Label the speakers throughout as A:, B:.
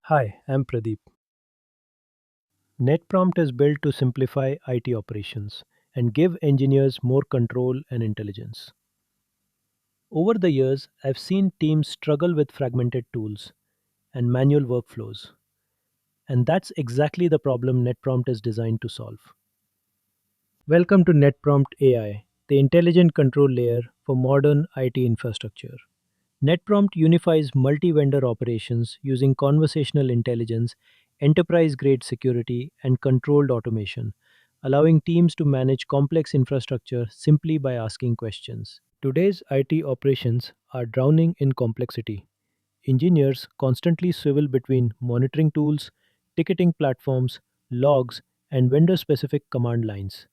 A: Hi, I'm Pradeep. NetPrompt is built to simplify IT operations and give engineers more control and intelligence. Over the years, I've seen teams struggle with fragmented tools and manual workflows, and that's exactly the problem NetPrompt is designed to solve. Welcome to NetPrompt AI, the intelligent control layer for modern IT infrastructure. NetPrompt unifies multi vendor operations using conversational intelligence, enterprise grade security, and controlled automation, allowing teams to manage complex infrastructure simply by asking questions. Today's IT operations are drowning in complexity. Engineers constantly swivel between monitoring tools, ticketing platforms, logs, and vendor specific command lines.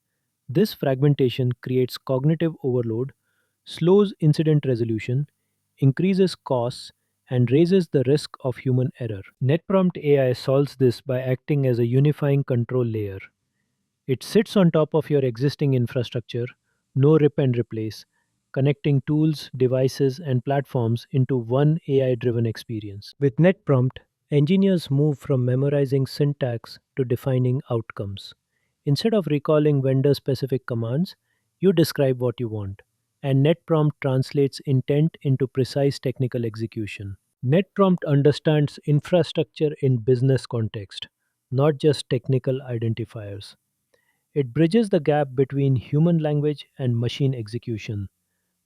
A: This fragmentation creates cognitive overload, slows incident resolution, increases costs, and raises the risk of human error. NetPrompt AI solves this by acting as a unifying control layer. It sits on top of your existing infrastructure, no rip and replace, connecting tools, devices, and platforms into one AI driven experience. With NetPrompt, engineers move from memorizing syntax to defining outcomes. Instead of recalling vendor specific commands, you describe what you want, and NetPrompt translates intent into precise technical execution. NetPrompt understands infrastructure in business context, not just technical identifiers. It bridges the gap between human language and machine execution,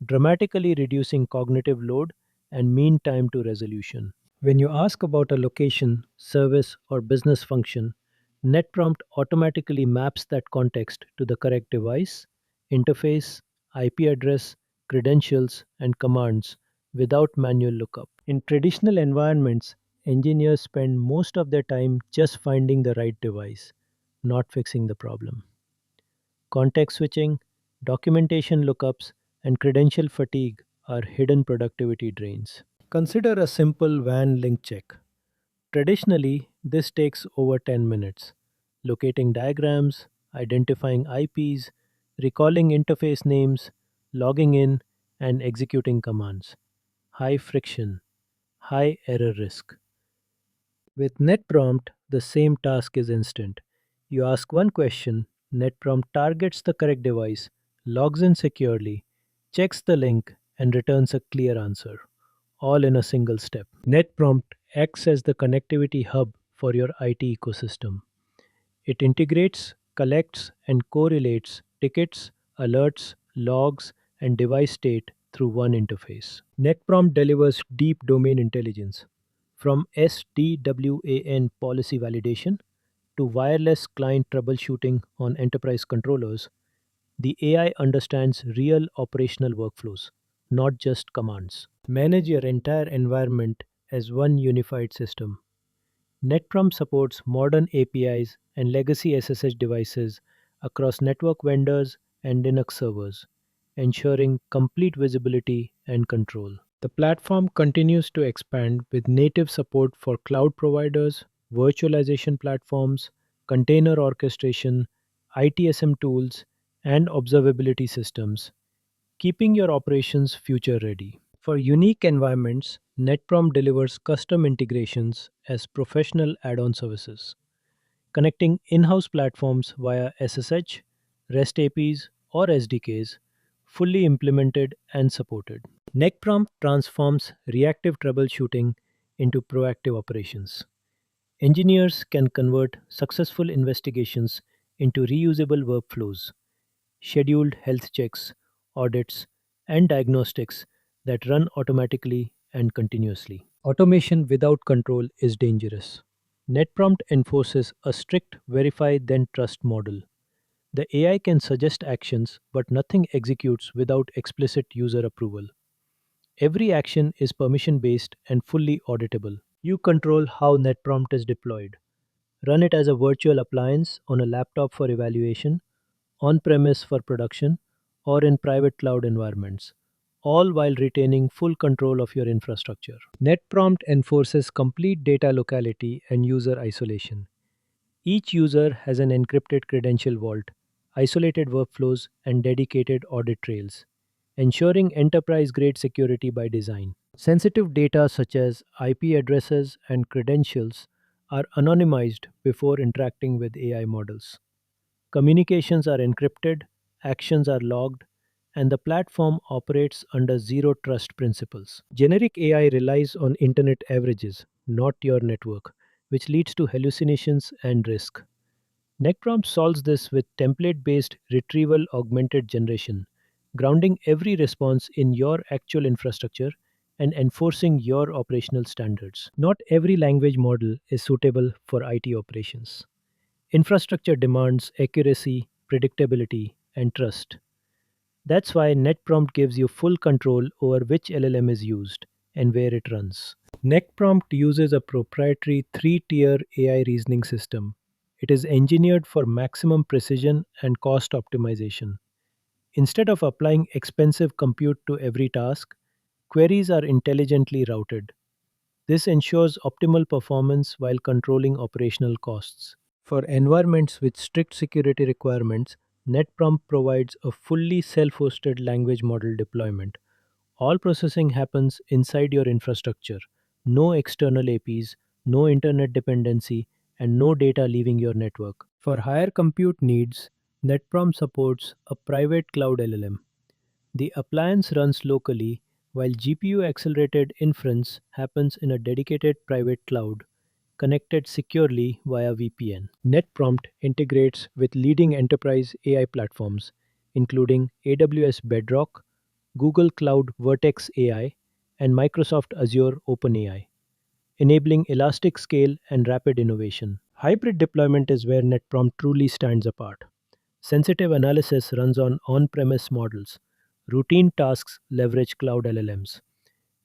A: dramatically reducing cognitive load and mean time to resolution. When you ask about a location, service, or business function, NetPrompt automatically maps that context to the correct device, interface, IP address, credentials, and commands without manual lookup. In traditional environments, engineers spend most of their time just finding the right device, not fixing the problem. Context switching, documentation lookups, and credential fatigue are hidden productivity drains. Consider a simple WAN link check. Traditionally, this takes over 10 minutes. Locating diagrams, identifying IPs, recalling interface names, logging in, and executing commands. High friction, high error risk. With NetPrompt, the same task is instant. You ask one question, NetPrompt targets the correct device, logs in securely, checks the link, and returns a clear answer, all in a single step. NetPrompt acts as the connectivity hub for your IT ecosystem. It integrates, collects, and correlates tickets, alerts, logs, and device state through one interface. NetPrompt delivers deep domain intelligence, from SDWAN policy validation to wireless client troubleshooting on enterprise controllers. The AI understands real operational workflows, not just commands. Manage your entire environment as one unified system. NetPrompt supports modern APIs and legacy SSH devices across network vendors and Linux servers, ensuring complete visibility and control. The platform continues to expand with native support for cloud providers, virtualization platforms, container orchestration, ITSM tools, and observability systems, keeping your operations future ready. For unique environments, NetPrompt delivers custom integrations as professional add on services, connecting in house platforms via SSH, REST APIs, or SDKs, fully implemented and supported. NetPrompt transforms reactive troubleshooting into proactive operations. Engineers can convert successful investigations into reusable workflows, scheduled health checks, audits, and diagnostics that run automatically and continuously. Automation without control is dangerous. NetPrompt enforces a strict verify then trust model. The AI can suggest actions, but nothing executes without explicit user approval. Every action is permission based and fully auditable. You control how NetPrompt is deployed. Run it as a virtual appliance on a laptop for evaluation, on premise for production, or in private cloud environments, all while retaining full control of your infrastructure. NetPrompt enforces complete data locality and user isolation. Each user has an encrypted credential vault, isolated workflows, and dedicated audit trails, ensuring enterprise grade security by design. Sensitive data such as IP addresses and credentials are anonymized before interacting with AI models. Communications are encrypted, actions are logged, and the platform operates under zero trust principles. Generic AI relies on internet averages, not your network, which leads to hallucinations and risk. NetPrompt solves this with template based retrieval augmented generation, grounding every response in your actual infrastructure and enforcing your operational standards. Not every language model is suitable for IT operations. Infrastructure demands accuracy, predictability, and trust. That's why NetPrompt gives you full control over which LLM is used and where it runs. NetPrompt uses a proprietary three-tier AI reasoning system. It is engineered for maximum precision and cost optimization. Instead of applying expensive compute to every task, queries are intelligently routed. This ensures optimal performance while controlling operational costs. For environments with strict security requirements, NetPrompt provides a fully self hosted language model deployment. All processing happens inside your infrastructure. No external APIs, no internet dependency, and no data leaving your network. For higher compute needs, NetPrompt supports a private cloud LLM. The appliance runs locally while GPU accelerated inference happens in a dedicated private cloud connected securely via VPN. NetPrompt integrates with leading enterprise AI platforms, including AWS Bedrock, Google Cloud Vertex AI, and Microsoft Azure OpenAI, enabling elastic scale and rapid innovation. Hybrid deployment is where NetPrompt truly stands apart. Sensitive analysis runs on premise models. Routine tasks leverage cloud LLMs.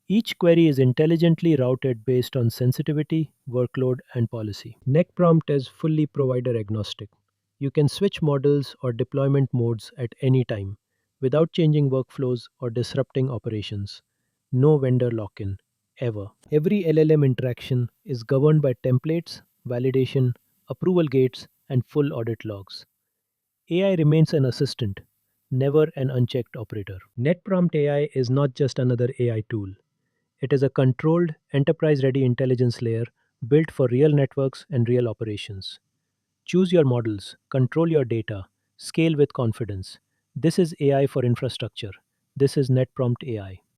A: Each query is intelligently routed based on sensitivity, workload, and policy. NetPrompt is fully provider agnostic. You can switch models or deployment modes at any time without changing workflows or disrupting operations. No vendor lock in, ever. Every LLM interaction is governed by templates, validation, approval gates, and full audit logs. AI remains an assistant, never an unchecked operator. NetPrompt AI is not just another AI tool. It is a controlled, enterprise ready intelligence layer built for real networks and real operations. Choose your models, control your data, scale with confidence. This is AI for infrastructure. This is NetPrompt AI.